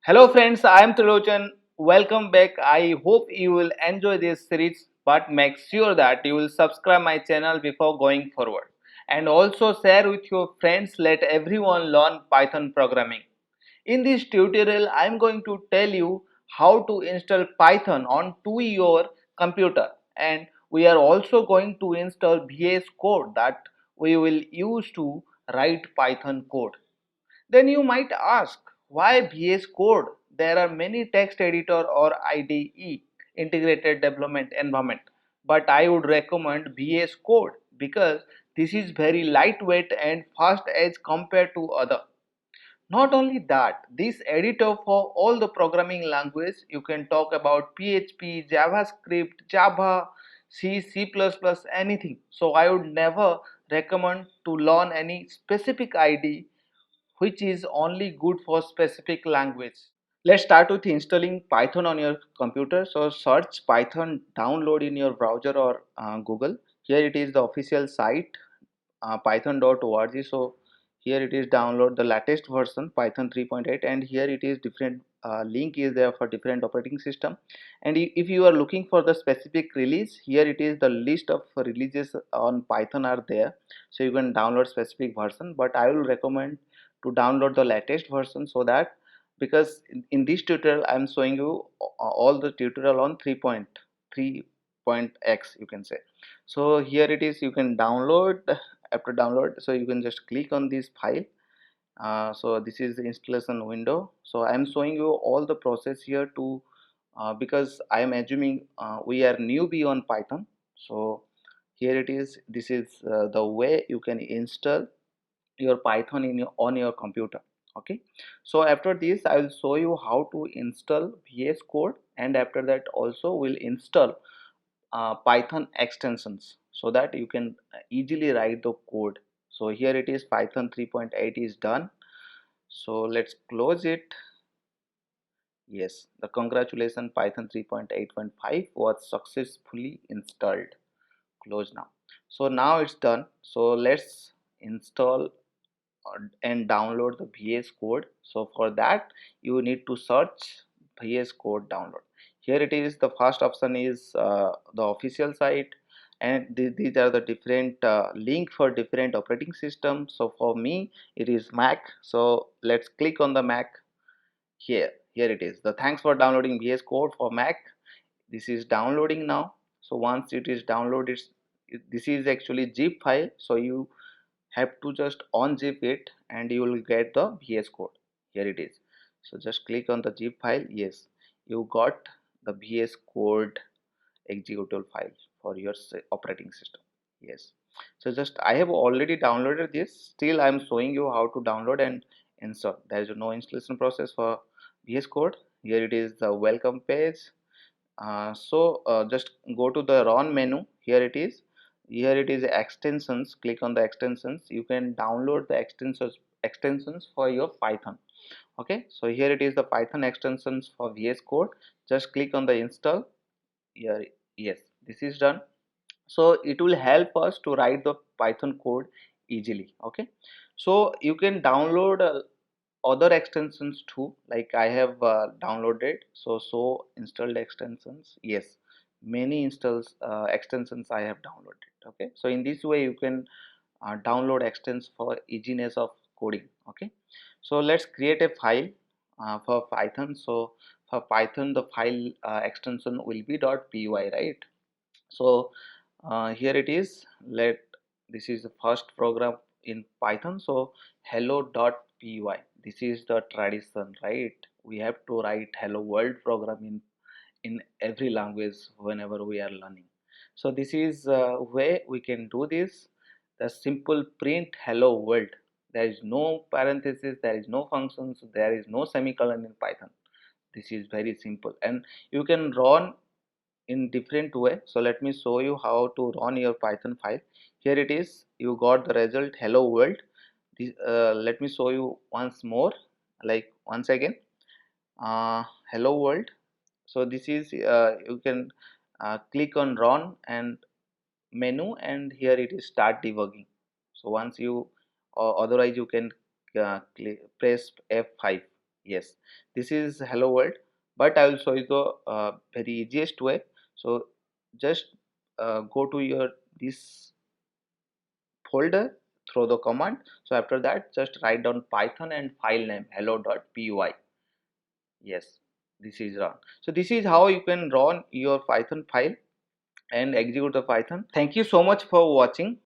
Hello friends, I am Trilochan. Welcome back. I hope you will enjoy this series, but make sure that you will subscribe my channel before going forward. And also share with your friends, let everyone learn Python programming. In this tutorial, I am going to tell you how to install Python onto your computer, and we are also going to install VS Code that we will use to write Python code. Then you might ask, why VS Code? There are many text editor or IDE, integrated development environment, but I would recommend VS Code because this is very lightweight and fast as compared to other. Not only that, this editor for all the programming language, you can talk about PHP, JavaScript, Java, C++, anything. So I would never recommend to learn any specific ID which is only good for specific language. Let's start with installing Python on your computer. So search Python download in your browser or Google. Here it is the official site python.org. So here it is download the latest version Python 3.8, and here it is different link is there for different operating system. And if you are looking for the specific release, here it is the list of releases on Python are there, so you can download specific version, but I will recommend to download the latest version, so that because in this tutorial I am showing you all the tutorial on 3.3.x, you can say. So here it is, you can download. After download, so you can just click on this file. So this is the installation window. So I am showing you all the process here to because I am assuming we are newbie on Python. So here it is, this is the way you can install your Python in your on your computer. Okay, so after this I will show you how to install VS Code, and after that also will install Python extensions so that you can easily write the code. So here it is, Python 3.8 is done. So let's close it. Yes, the congratulations, Python 3.8.5 was successfully installed. Close now. So now it's done. So let's install and download the VS Code. So for that you need to search VS Code download. Here it is, the first option is the official site, and these are the different link for different operating systems. So for me it is Mac, so let's click on the Mac. Here it is, the thanks for downloading VS Code for Mac. This is downloading now. So once it is downloaded, this is actually zip file, so you have to just unzip it and you will get the VS Code. Here it is, so just click on the zip file. Yes, you got the VS Code executable file for your operating system. Yes, so just I have already downloaded this, still I am showing you how to download and install. There is no installation process for VS Code. Here it is, the welcome page. Just go to the run menu. Here it is, here it is extensions. Click on the extensions. You can download the extensions for your Python. Okay, so here it is, the Python extensions for VS Code. Just click on the install. Here, yes, this is done. So it will help us to write the Python code easily. Okay, so you can download other extensions too, like I have downloaded. So installed extensions, yes, many installs extensions I have downloaded. Okay, so in this way you can download extents for easiness of coding. Okay, so let's create a file for Python. So for Python the file extension will be .py, right? So here it is, let this is the first program in Python. So hello.py, this is the tradition, right? We have to write hello world program in every language whenever we are learning. So this is way we can do this, the simple print hello world. There is no parenthesis, there is no functions, there is no semicolon in Python. This is very simple, and you can run in different way. So let me show you how to run your Python file. Here it is, you got the result hello world. This, let me show you once more, like once again, hello world. So this is you can click on run and menu, and here it is start debugging. So once you, or otherwise you can press F5. Yes, this is hello world, but I will show you the very easiest way. So just go to your this folder through the command. So after that, just write down Python and file name hello.py. Yes, this is run. So this is how you can run your Python file and execute the Python. Thank you so much for watching.